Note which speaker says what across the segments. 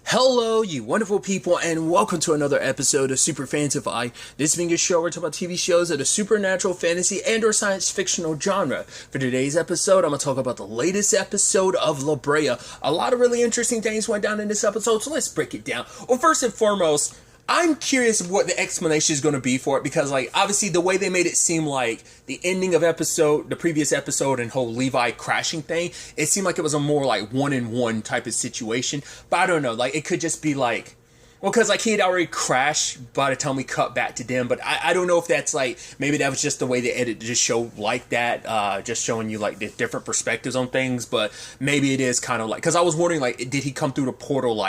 Speaker 1: Hello, you wonderful people, and welcome to another episode of Super-Fanta-Fi. This being a show where we talk about TV shows of the supernatural, fantasy, and or science fictional genre. For today's episode, I'm going to talk about the latest episode of Brea. A lot of really interesting things went down in this episode, so let's break it down. Well, first and foremost, I'm curious what the explanation is going to be for it, because, obviously the way they made it seem like the ending of the previous episode and whole Levi crashing thing, it seemed like it was a more, one-in-one type of situation. But I don't know, it could just be, because, he had already crashed by the time we cut back to them, but I don't know if that's, maybe that was just the way they edited the show like that, just showing you, the different perspectives on things, but maybe it is kind of because I was wondering, did he come through the portal,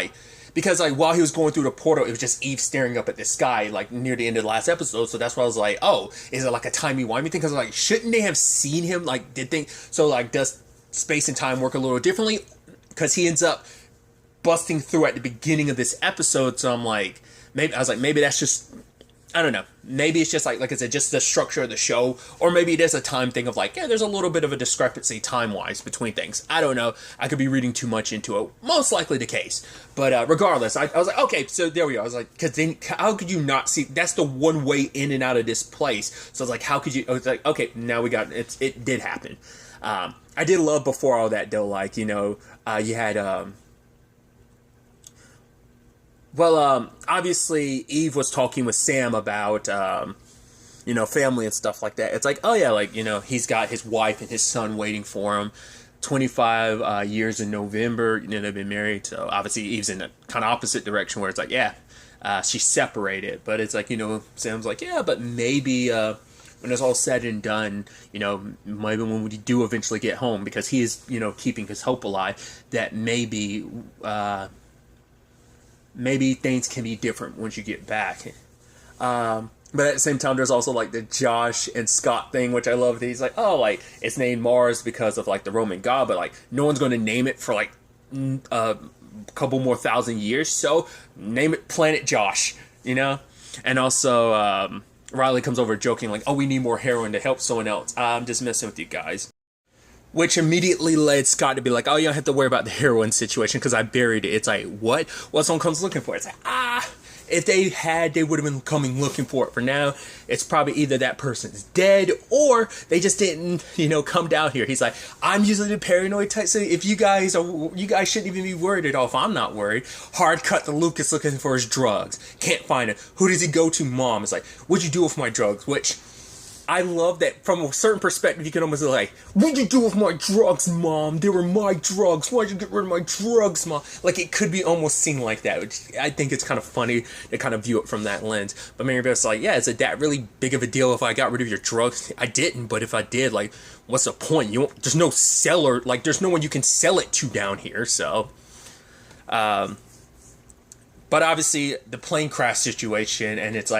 Speaker 1: because while he was going through the portal, it was just Eve staring up at the sky near the end of the last episode. So that's why I was like, oh, is it a timey-wimey thing? Because shouldn't they have seen him? Does space and time work a little differently? Because he ends up busting through at the beginning of this episode. So maybe that's just, I don't know. Maybe it's just like I said, just the structure of the show, or maybe it is a time thing of there's a little bit of a discrepancy time-wise between things. I don't know. I could be reading too much into it. Most likely the case. But regardless, I was like, okay, so there we go. I was like, because then how could you not see? That's the one way in and out of this place. So I was like, how could you? I was like, okay, now we got it. It did happen. I did love before all that though. You had. Obviously, Eve was talking with Sam about, family and stuff like that. It's oh yeah, he's got his wife and his son waiting for him. 25 years in November, they've been married. So obviously, Eve's in a kind of opposite direction where it's she's separated. But it's Sam's yeah, but maybe when it's all said and done, maybe when we do eventually get home, because he is, keeping his hope alive, that maybe things can be different once you get back. But at the same time, there's also the Josh and Scott thing, which I love. That he's it's named Mars because of the Roman god, but no one's going to name it for a couple more thousand years. So name it Planet Josh, And also Riley comes over joking oh, we need more heroin to help someone else. I'm just messing with you guys. Which immediately led Scott to be oh, you don't have to worry about the heroin situation because I buried it. It's what? Well, someone comes looking for it. It's if they had, they would have been coming looking for it. For now, it's probably either that person's dead or they just didn't, come down here. He's I'm usually the paranoid type, so if you guys shouldn't even be worried at all if I'm not worried. Hard cut to Lucas looking for his drugs. Can't find it. Who does he go to? Mom. It's what'd you do with my drugs? Which, I love that from a certain perspective, you can almost be what'd you do with my drugs, Mom? They were my drugs. Why'd you get rid of my drugs, Mom? It could be almost seen like that, which I think it's kind of funny to kind of view it from that lens. But maybe it's yeah, is it that really big of a deal if I got rid of your drugs? I didn't, but if I did, what's the point? There's no seller, there's no one you can sell it to down here, so. But obviously, the plane crash situation, and it's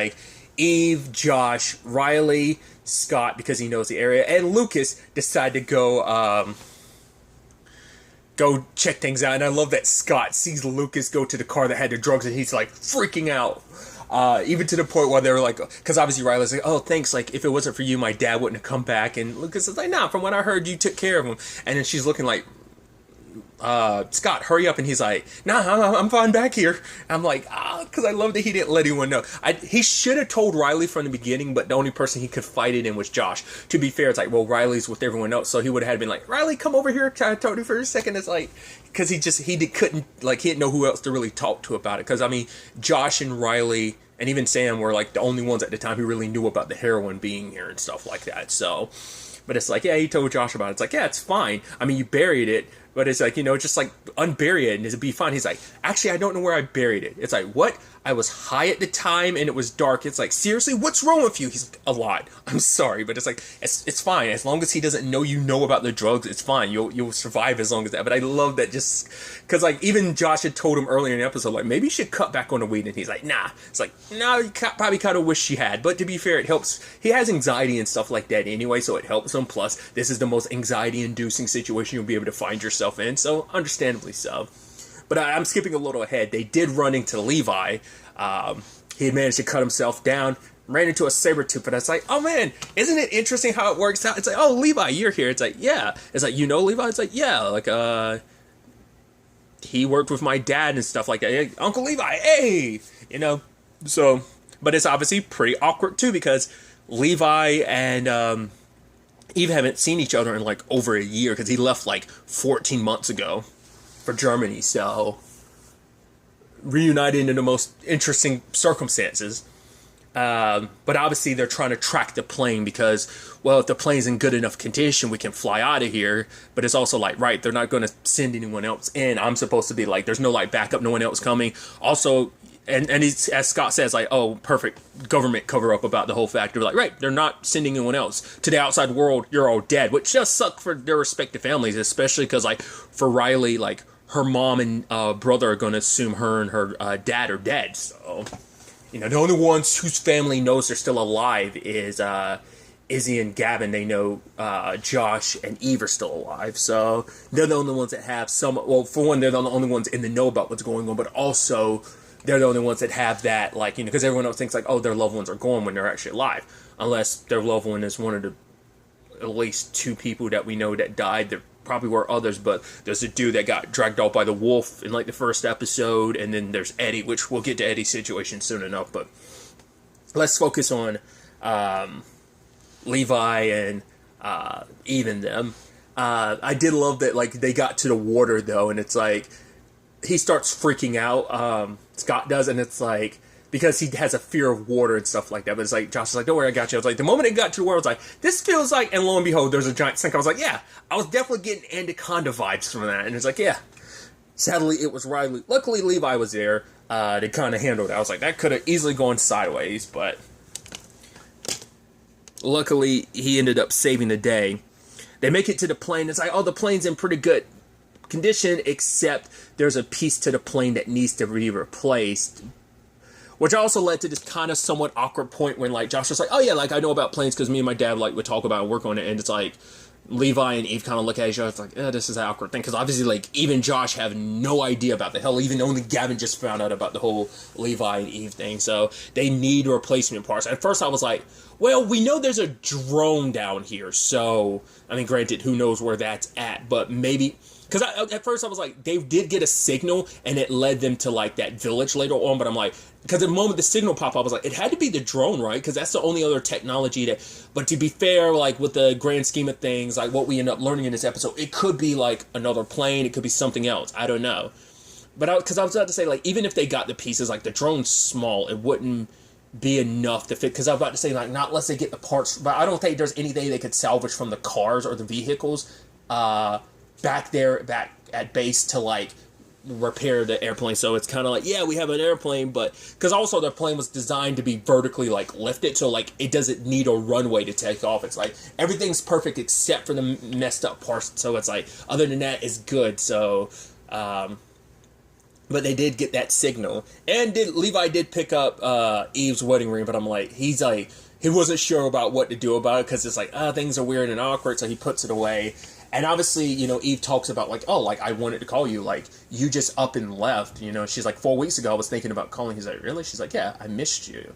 Speaker 1: Eve, Josh, Riley, Scott, because he knows the area, and Lucas decide to go check things out. And I love that Scott sees Lucas go to the car that had the drugs, and he's freaking out. Even to the point where they were because obviously Riley's oh, thanks, if it wasn't for you, my dad wouldn't have come back. And Lucas is nah, from what I heard, you took care of him. And then she's looking Scott, hurry up. And he's nah, I'm fine back here. I'm because I love that he didn't let anyone know. He should have told Riley from the beginning, but the only person he could fight it in was Josh. To be fair, it's well, Riley's with everyone else, so he would have been Riley, come over here, can I talk to you for a second? It's because he didn't know who else to really talk to about it. Because Josh and Riley and even Sam were the only ones at the time who really knew about the heroin being here and stuff like that. So, but it's yeah, he told Josh about it. It's yeah, it's fine. You buried it. But it's just unbury it and it'd be fine. He's actually, I don't know where I buried it. It's what? I was high at the time and it was dark. It's seriously, what's wrong with you? He's a lot. I'm sorry, but it's it's fine. As long as he doesn't know about the drugs, it's fine. You'll survive as long as that. But I love that just because even Josh had told him earlier in the episode, maybe you should cut back on the weed. And he's nah. It's no, you probably kind of wish he had. But to be fair, it helps. He has anxiety and stuff like that anyway, so it helps him. Plus, this is the most anxiety-inducing situation you'll be able to find yourself in, so understandably so. But I'm skipping a little ahead. They did run into Levi. He had managed to cut himself down, ran into a saber tooth, but it's oh man, isn't it interesting how it works out? It's oh, Levi, you're here. It's yeah. It's Levi? It's yeah, he worked with my dad and stuff like that. Hey, Uncle Levi, hey, So, but it's obviously pretty awkward too because Levi and Eve haven't seen each other in like over a year because he left like 14 months ago for Germany. So reunited in the most interesting circumstances. But obviously they're trying to track the plane because, well, if the plane's in good enough condition, we can fly out of here. But it's also like, right, they're not going to send anyone else in. I'm supposed to be like, there's no like backup, no one else coming. Also, and he's, as Scott says, like, oh, perfect government cover up about the whole fact. They're like, right, they're not sending anyone else to the outside world. You're all dead, which just sucks for their respective families, especially because like for Riley, like her mom and brother are going to assume her and her dad are dead. So, the only ones whose family knows they're still alive is Izzy and Gavin. They know Josh and Eve are still alive. So they're the only ones that have some, well, for one, they're the only ones in the know about what's going on, but also they're the only ones that have that, like, because everyone else thinks like, oh, their loved ones are gone when they're actually alive. Unless their loved one is one of the, at least 2 people that we know that died. There probably were others, but there's a dude that got dragged off by the wolf in like the first episode, and then there's Eddie, which we'll get to Eddie's situation soon enough, but let's focus on Levi and Eve and them. I did love that, like, they got to the water though, and it's like he starts freaking out, Scott does, and it's like because he has a fear of water and stuff like that. But it's like, Josh is like, don't worry, I got you. I was like, the moment it got to the water, I was like, this feels like, and lo and behold, there's a giant snake. I was like, yeah, I was definitely getting Anaconda vibes from that. And it's like, yeah. Sadly, it was Riley. Luckily, Levi was there to kind of handle it. I was like, that could have easily gone sideways, but luckily, he ended up saving the day. They make it to the plane. It's like, oh, the plane's in pretty good condition, except there's a piece to the plane that needs to be replaced. Which also led to this kind of somewhat awkward point when, like, Josh was like, oh, yeah, like, I know about planes because me and my dad, like, would talk about it and work on it. And it's like, Levi and Eve kind of look at each other. It's like, this is an awkward thing. Because obviously, like, even Josh have no idea about the hell. Even only Gavin just found out about the whole Levi and Eve thing. So they need replacement parts. At first, I was like, well, we know there's a drone down here. So, I mean, granted, who knows where that's at. But maybe... Because at first I was like, they did get a signal, and it led them to, like, that village later on. But I'm like, because the moment the signal popped up, I was like, it had to be the drone, right? Because that's the only other technology that... But to be fair, like, with the grand scheme of things, like, what we end up learning in this episode, it could be, like, another plane. It could be something else. I don't know. But because I was about to say, like, even if they got the pieces, like, the drone's small, it wouldn't be enough to fit. Because I was about to say, like, not unless they get the parts. But I don't think there's anything they could salvage from the cars or the vehicles, back at base to, like, repair the airplane. So it's kind of like, yeah, we have an airplane, but because also the plane was designed to be vertically, like, lifted, so, like, it doesn't need a runway to take off. It's like everything's perfect except for the messed up parts. So it's like, other than that, it's good. So but they did get that signal, and Levi did pick up Eve's wedding ring, but I'm like, he's like, he wasn't sure about what to do about it because it's like, things are weird and awkward, so he puts it away. And obviously, Eve talks about, like, oh, like, I wanted to call you. Like, you just up and left, She's like, 4 weeks ago, I was thinking about calling. He's like, really? She's like, yeah, I missed you.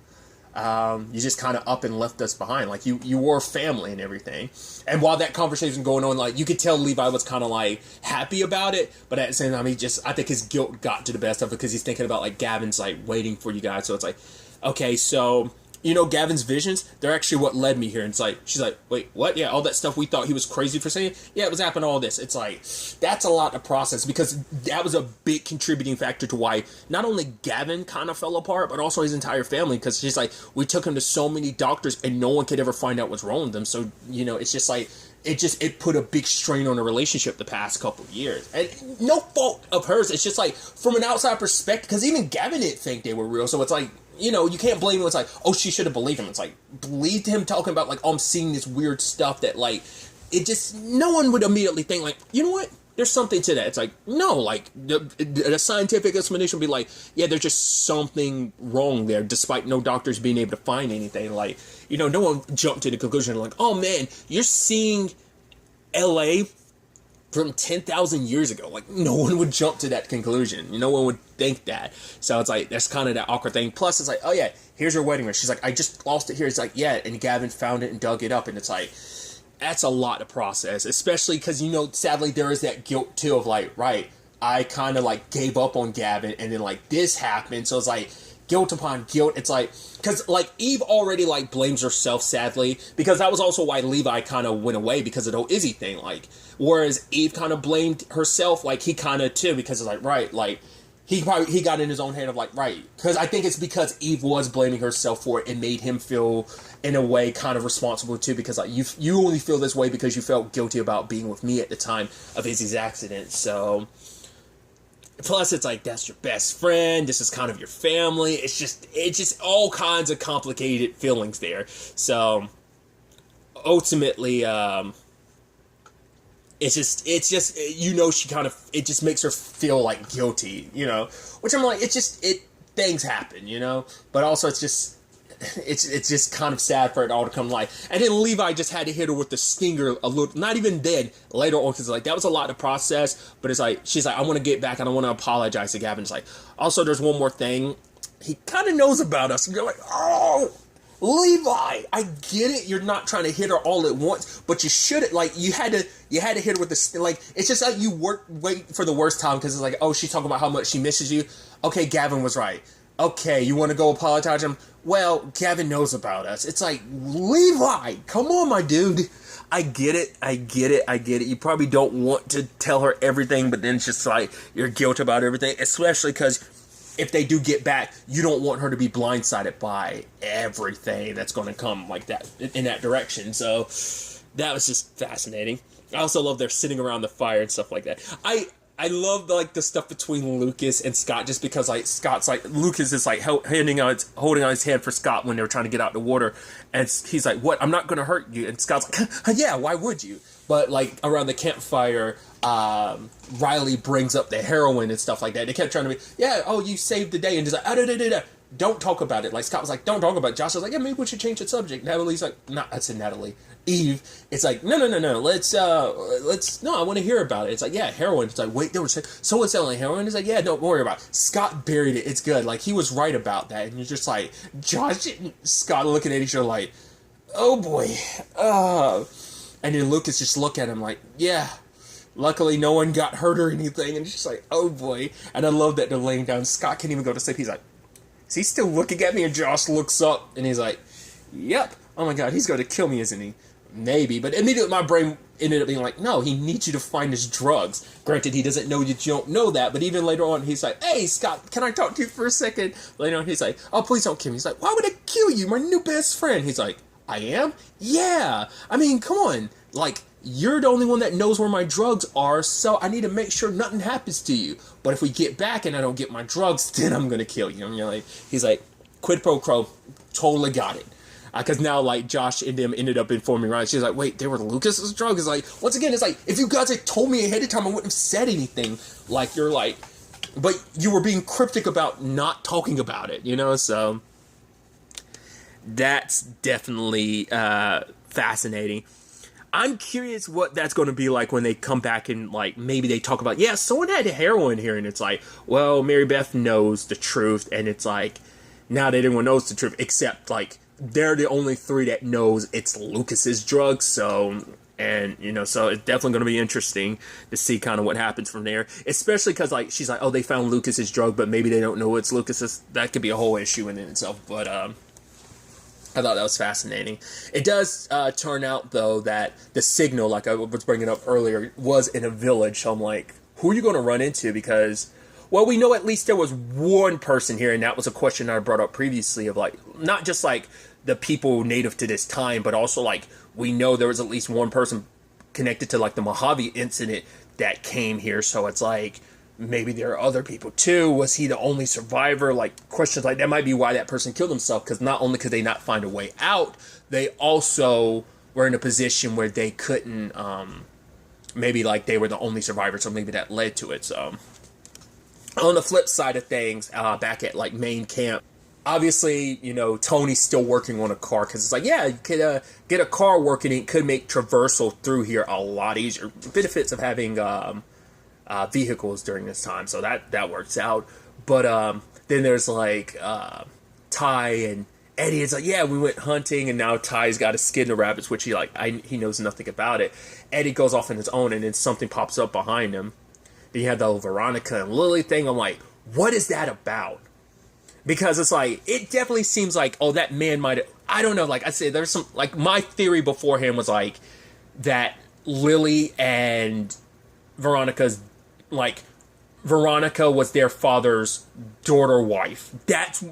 Speaker 1: You just kind of up and left us behind. Like, you were family and everything. And while that conversation was going on, like, you could tell Levi was kind of, like, happy about it. But at the same time, I think his guilt got to the best of it because he's thinking about, like, Gavin's, like, waiting for you guys. So it's like, okay, so... Gavin's visions, they're actually what led me here. And it's like, she's like, wait, what? Yeah, all that stuff we thought he was crazy for saying. Yeah, it was happening, all this. It's like, that's a lot to process because that was a big contributing factor to why not only Gavin kind of fell apart, but also his entire family. Because she's like, we took him to so many doctors and no one could ever find out what's wrong with them. So, it's just like, it put a big strain on the relationship the past couple of years. And no fault of hers. It's just like, from an outside perspective, because even Gavin didn't think they were real. So it's like, you can't blame him. It's like, oh, she should have believed him. It's like, believed him talking about, like, oh, I'm seeing this weird stuff that, like, it just, no one would immediately think, like, you know what? There's something to that. It's like, no, like, the scientific explanation would be like, yeah, there's just something wrong there, despite no doctors being able to find anything. Like, no one jumped to the conclusion, like, oh, man, you're seeing L.A. from 10,000 years ago. Like, no one would jump to that conclusion. No one would think that. So it's like, that's kind of that awkward thing. Plus, it's like, oh, yeah, here's your wedding ring. She's like, I just lost it here. It's like, yeah, and Gavin found it and dug it up. And it's like, that's a lot to process, especially because, sadly, there is that guilt, too, of like, right, I kind of like gave up on Gavin, and then like this happened, so it's like guilt upon guilt. It's like, because like Eve already like blames herself, sadly, because that was also why Levi kind of went away, because of the whole Izzy thing. Like, whereas Eve kind of blamed herself, like he kind of too, because it's like, right, like he got in his own head of like, right, because I think it's because Eve was blaming herself for it, and made him feel in a way kind of responsible too, because like you only feel this way because you felt guilty about being with me at the time of Izzy's accident. So plus it's like, that's your best friend, this is kind of your family. It's just all kinds of complicated feelings there. So ultimately it's just she kind of, it just makes her feel like guilty, which I'm like, things happen, but also it's just kind of sad for it all to come to light. And then Levi just had to hit her with the stinger a little, not even then, later on, because like that was a lot to process. But it's like, she's like, I want to get back and I want to apologize to Gavin. It's like, also there's one more thing, he kind of knows about us, and you're like, oh, Levi, I get it, you're not trying to hit her all at once, but you shouldn't, like, you had to hit her with the, like, it's just like you wait for the worst time, because it's like, oh, she's talking about how much she misses you. Okay, Gavin was right. Okay, you want to go apologize to him? Well, Gavin knows about us. It's like, Levi, come on, my dude. I get it. You probably don't want to tell her everything, but then it's just like, you're guilty about everything, especially because if they do get back, you don't want her to be blindsided by everything that's going to come like that, in that direction. So that was just fascinating. I also love they're sitting around the fire and stuff like that. I love like the stuff between Lucas and Scott, just because like Scott's like, Lucas is like holding out his hand for Scott when they were trying to get out the water, and he's like, what, I'm not going to hurt you, and Scott's like, yeah, why would you? But like around the campfire, Riley brings up the heroin and stuff like that. They kept trying to be, yeah, oh, you saved the day, and just like, don't talk about it. Like Scott was like, don't talk about it. Josh was like, yeah, maybe we should change the subject. Natalie's like, I said Natalie. Eve, it's like, no, let's, no, I want to hear about it. It's like, yeah, heroin. It's like, wait, there was someone selling heroin. It's like, yeah, don't worry about it. Scott buried it. It's good. Like, he was right about that. And you're just like, Josh and Scott looking at each other like, oh boy. And then Lucas just look at him like, yeah, luckily no one got hurt or anything. And it's just like, oh boy. And I love that they're laying down. Scott can't even go to sleep. He's like, is he still looking at me? And Josh looks up and he's like, yep. Oh my God, he's going to kill me, isn't he? Maybe. But immediately my brain ended up being like, no, he needs you to find his drugs. Granted, he doesn't know that you don't know that, but even later on, he's like, hey, Scott, can I talk to you for a second? Later on, he's like, oh, please don't kill me. He's like, why would I kill you? My new best friend. He's like, I am? Yeah. I mean, come on. Like, you're the only one that knows where my drugs are, so I need to make sure nothing happens to you. But if we get back and I don't get my drugs, then I'm going to kill you. And you're like, he's like, quid pro quo, totally got it. Because now, like, Josh and them ended up informing Ryan. She's like, wait, they were Lucas's drugs? It's like, once again, it's like, if you guys had told me ahead of time, I wouldn't have said anything. Like, you're like, but you were being cryptic about not talking about it, So that's definitely fascinating. I'm curious what that's going to be like when they come back and, like, maybe they talk about, yeah, someone had heroin here, and it's like, well, Mary Beth knows the truth, and it's like, now that everyone knows the truth, except, like, they're the only three that knows it's Lucas's drugs, so so it's definitely going to be interesting to see kind of what happens from there, especially because, like, she's like, oh, they found Lucas's drug, but maybe they don't know it's Lucas's. That could be a whole issue in itself, but I thought that was fascinating. It does turn out, though, that the signal, like I was bringing up earlier, was in a village, so I'm like, who are you going to run into? Because, well, we know at least there was one person here, and that was a question I brought up previously of, like, not just, like, the people native to this time, but also, like, we know there was at least one person connected to, like, the Mojave incident that came here, so it's like, maybe there are other people, too. Was he the only survivor? Like, questions like that might be why that person killed himself, because not only could they not find a way out, they also were in a position where they couldn't, maybe, like, they were the only survivor, so maybe that led to it, so. On the flip side of things, back at, like, main camp, obviously, Tony's still working on a car, because it's like, yeah, you could get a car working, it could make traversal through here a lot easier. Benefits of having vehicles during this time, so that works out. But then there's, like, Ty and Eddie. It's like, yeah, we went hunting, and now Ty's got to skin the rabbits, which he knows nothing about it. Eddie goes off on his own, and then something pops up behind him. Then you have the Veronica and Lily thing. I'm like, what is that about? Because it's like, it definitely seems like, oh, that man might have, I don't know, like I said, there's some, like, my theory beforehand was like, that Lily and Veronica's, like, Veronica was their father's daughter wife. That's,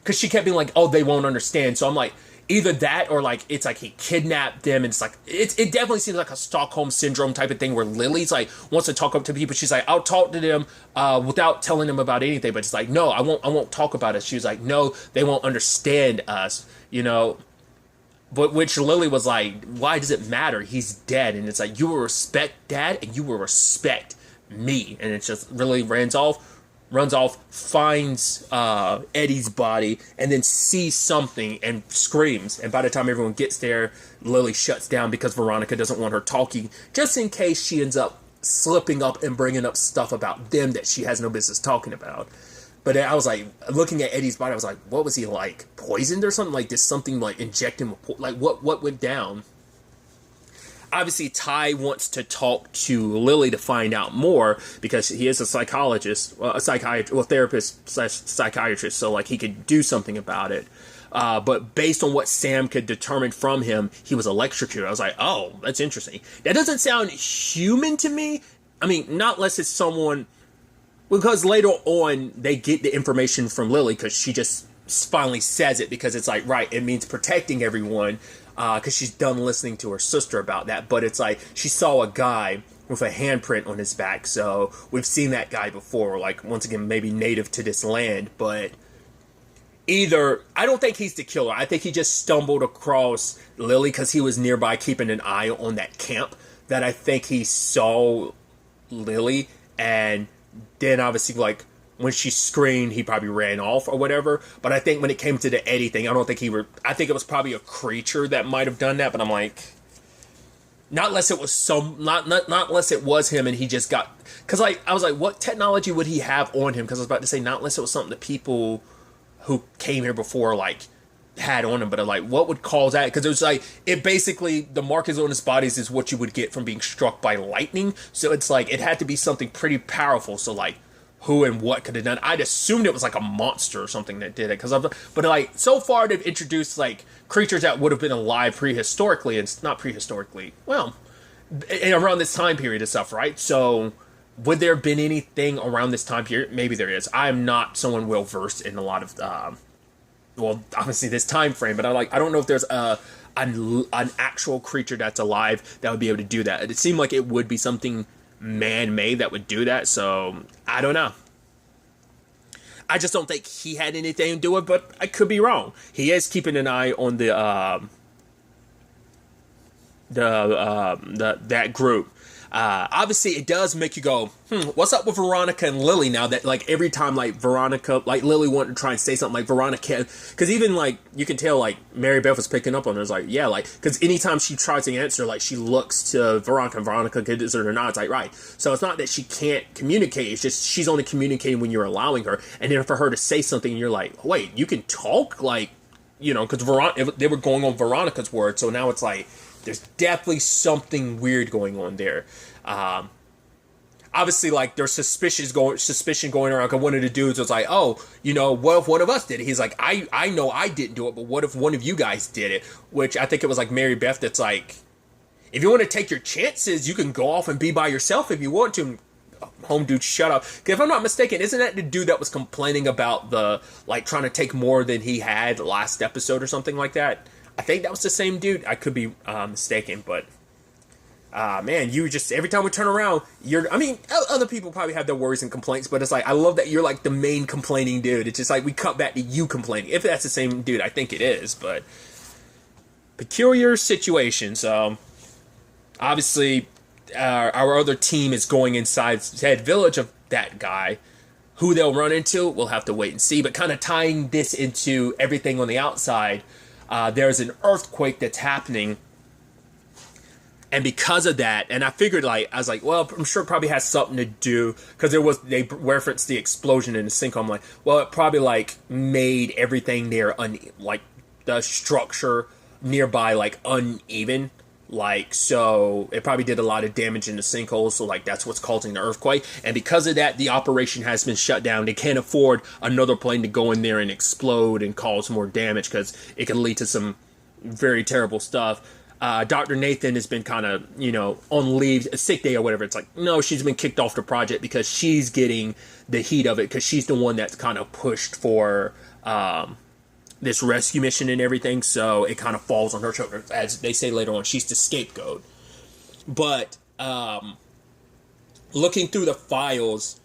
Speaker 1: because she kept being like, oh, they won't understand. So I'm like, either that or like it's like he kidnapped them, and it's like it definitely seems like a Stockholm syndrome type of thing where Lily's like wants to talk up to people. She's like, I'll talk to them without telling them about anything, but it's like, no, I won't talk about it. She was like, no, they won't understand us, you know. But which Lily was like, why does it matter? He's dead. And it's like, you will respect Dad and you will respect me. And it just really runs off, finds Eddie's body, and then sees something and screams. And by the time everyone gets there, Lily shuts down because Veronica doesn't want her talking, just in case she ends up slipping up and bringing up stuff about them that she has no business talking about. But I was like, looking at Eddie's body, I was like, what was he, like, poisoned or something? Like, did something, like, inject him? Like, what went down? Obviously, Ty wants to talk to Lily to find out more because he is a psychologist, therapist / psychiatrist, so like he could do something about it. But based on what Sam could determine from him, he was electrocuted. I was like, oh, that's interesting. That doesn't sound human to me. I mean, not unless it's someone, because later on they get the information from Lily because she just finally says it, because it's like, right, it means protecting everyone. Because she's done listening to her sister about that. But it's like, she saw a guy with a handprint on his back. So we've seen that guy before. Like, once again, maybe native to this land. But either, I don't think he's the killer. I think he just stumbled across Lily because he was nearby keeping an eye on that camp. That I think he saw Lily. And then obviously, like, when she screamed, he probably ran off or whatever. But I think when it came to the Eddie thing, I don't think I think it was probably a creature that might have done that. But I'm like, not unless it was not unless it was him and he just got, because like I was like, what technology would he have on him? Because I was about to say, not unless it was something that people who came here before like had on him. But I'm like, what would cause that? Because it was like, it basically, the markings on his bodies is what you would get from being struck by lightning. So it's like, it had to be something pretty powerful. So like, who and what could have done? I'd assumed it was like a monster or something that did it. But like, so far they've introduced like creatures that would have been alive prehistorically, and not prehistorically, well, around this time period and stuff, right? So would there have been anything around this time period? Maybe there is. I'm not someone well versed in a lot of, obviously this time frame, but I don't know if there's an actual creature that's alive that would be able to do that. It seemed like it would be something man-made that would do that, so I don't know. I just don't think he had anything to do with it, but I could be wrong. He is keeping an eye on that grougroup. Obviously, it does make you go, what's up with Veronica and Lily now that, like, every time, like, Veronica, like, Lily wanted to try and say something, like, Veronica, because even, like, you can tell, like, Mary Beth was picking up on it. It's like, yeah, like, because anytime she tries to answer, like, she looks to Veronica, and Veronica gives her a nod. It's like, right. So it's not that she can't communicate. It's just she's only communicating when you're allowing her. And then for her to say something, you're like, wait, you can talk? Like, you know, because they were going on Veronica's word, so now it's like, there's definitely something weird going on there. Obviously, like, there's suspicion going around, because one of the dudes was like, oh, you know, what if one of us did it? He's like, I know I didn't do it, but what if one of you guys did it? Which I think it was like Mary Beth that's like, if you want to take your chances, you can go off and be by yourself if you want to. Home dude, shut up. Because if I'm not mistaken, isn't that the dude that was complaining about the, like, trying to take more than he had last episode or something like that? I think that was the same dude. I could be mistaken, but man, you just, every time we turn around, other people probably have their worries and complaints, but it's like, I love that you're like the main complaining dude. It's just like, we cut back to you complaining. If that's the same dude, I think it is, but peculiar situation. So obviously, our other team is going inside said village of that guy. Who they'll run into, we'll have to wait and see. But kind of tying this into everything on the outside, there's an earthquake that's happening, and because of that, and I figured, like, I was like, well, I'm sure it probably has something to do, because they referenced the explosion in the sinkhole. I'm like, well, it probably, like, made everything there like the structure nearby, like, uneven, Like, so it probably did a lot of damage in the sinkhole, so like that's what's causing the earthquake. And because of that, the operation has been shut down. They can't afford another plane to go in there and explode and cause more damage, because it can lead to some very terrible stuff. Dr. Nathan has been kind of, on leave, a sick day or whatever. It's like, no, she's been kicked off the project because she's getting the heat of it, because she's the one that's kind of pushed for this rescue mission and everything, so it kind of falls on her shoulders. As they say later on, she's the scapegoat. But looking through the files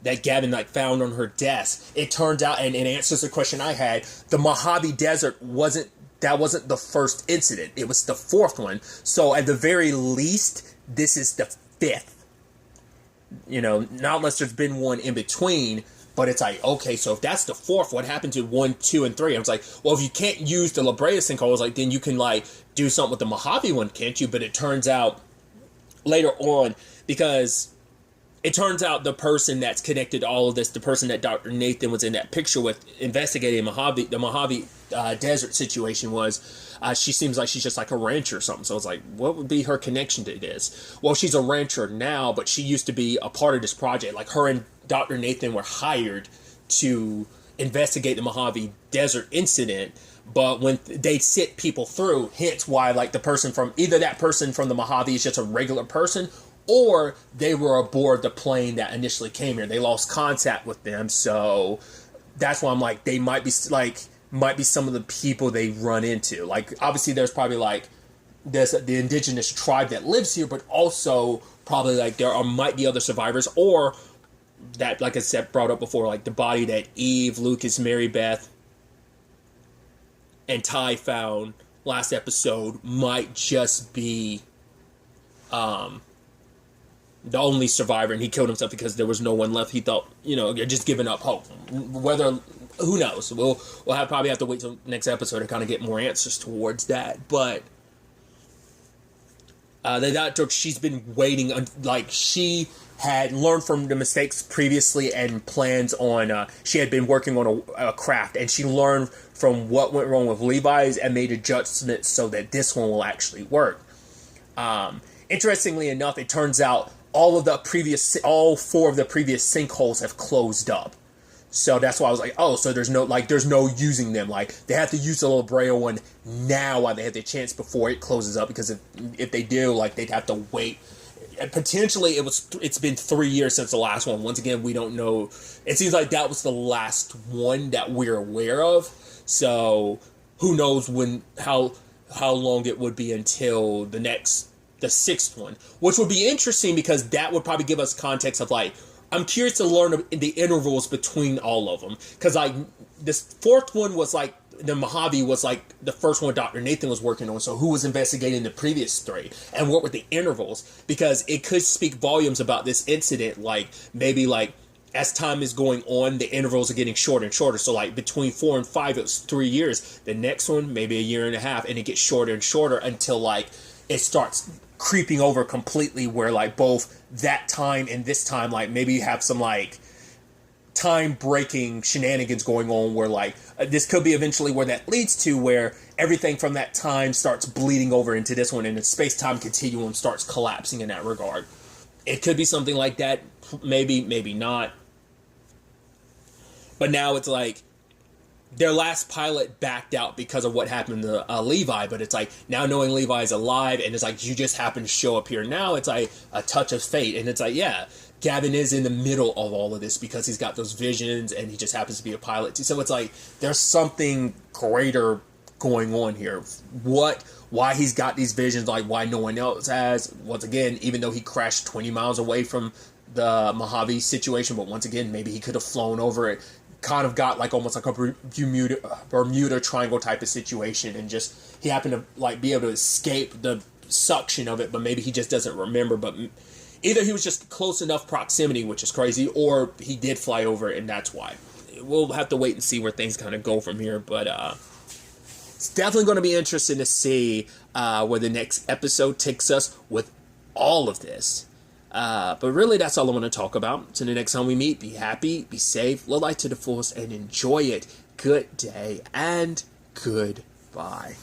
Speaker 1: that Gavin found on her desk, it turns out, and it answers the question I had, the Mojave Desert wasn't the first incident. It was the fourth one. So at the very least, this is the fifth. Not unless there's been one in between. But it's like, okay, so if that's the fourth, what happened to 1, 2, and 3? I was like, well, if you can't use the La Brea sinkhole, I was like, then you can do something with the Mojave one, can't you? But it turns out later on, because it turns out the person that's connected to all of this, the person that Dr. Nathan was in that picture with investigating the Mojave Desert situation was, she seems like she's just like a rancher or something. So I was like, what would be her connection to this? Well, she's a rancher now, but she used to be a part of this project. Like, her and Dr. Nathan were hired to investigate the Mojave Desert incident, but when they sit people through, hence why the person from the Mojave is just a regular person, or they were aboard the plane that initially came here. They lost contact with them, so that's why I'm like, they might be some of the people they run into. Like, obviously there's probably there's the indigenous tribe that lives here, but also probably might be other survivors, or that, like I said, brought up before, the body that Eve, Lucas, Mary Beth, and Ty found last episode might just be the only survivor, and he killed himself because there was no one left. He thought, just giving up hope. Who knows? We'll probably have to wait till next episode to kind of get more answers towards that. But she's been waiting, she had learned from the mistakes previously and plans on, she had been working on a craft, and she learned from what went wrong with Levi's and made adjustments so that this one will actually work. Interestingly enough, it turns out all four of the previous sinkholes have closed up. So that's why I was like, oh, so there's no using them. They have to use the little Brea one now while they have the chance before it closes up, because if they do, they'd have to wait. Potentially, it's been 3 years since the last one. Once again, we don't know. It seems like that was the last one that we're aware of. So who knows how long it would be until the sixth one, which would be interesting, because that would probably give us context of I'm curious to learn the intervals between all of them, because this fourth one was the Mojave was the first one Dr. Nathan was working on. So who was investigating the previous three, and what were the intervals? Because it could speak volumes about this incident. Maybe as time is going on, the intervals are getting shorter and shorter. So between 4 and 5, it was 3 years. The next one, maybe a year and a half, and it gets shorter and shorter until it starts creeping over completely, where both that time and this time, maybe you have some time breaking shenanigans going on, where this could be eventually where that leads to, where everything from that time starts bleeding over into this one, and the space-time continuum starts collapsing in that regard. It could be something like that, maybe not. But now it's their last pilot backed out because of what happened to Levi, but it's now knowing Levi's alive, and it's you just happen to show up here now, it's a touch of fate. And it's yeah, Gavin is in the middle of all of this because he's got those visions, and he just happens to be a pilot too. So it's there's something greater going on here. Why he's got these visions, why no one else has. Once again, even though he crashed 20 miles away from the Mojave situation, but once again, maybe he could have flown over it. Kind of got almost a Bermuda Triangle type of situation, and just he happened to be able to escape the suction of it, but maybe he just doesn't remember. But either he was just close enough proximity, which is crazy, or he did fly over it, and that's why. We'll have to wait and see where things kind of go from here, but it's definitely going to be interesting to see where the next episode takes us with all of this. But really, that's all I want to talk about. So the next time we meet, be happy, be safe, live life to the fullest, and enjoy it. Good day and goodbye.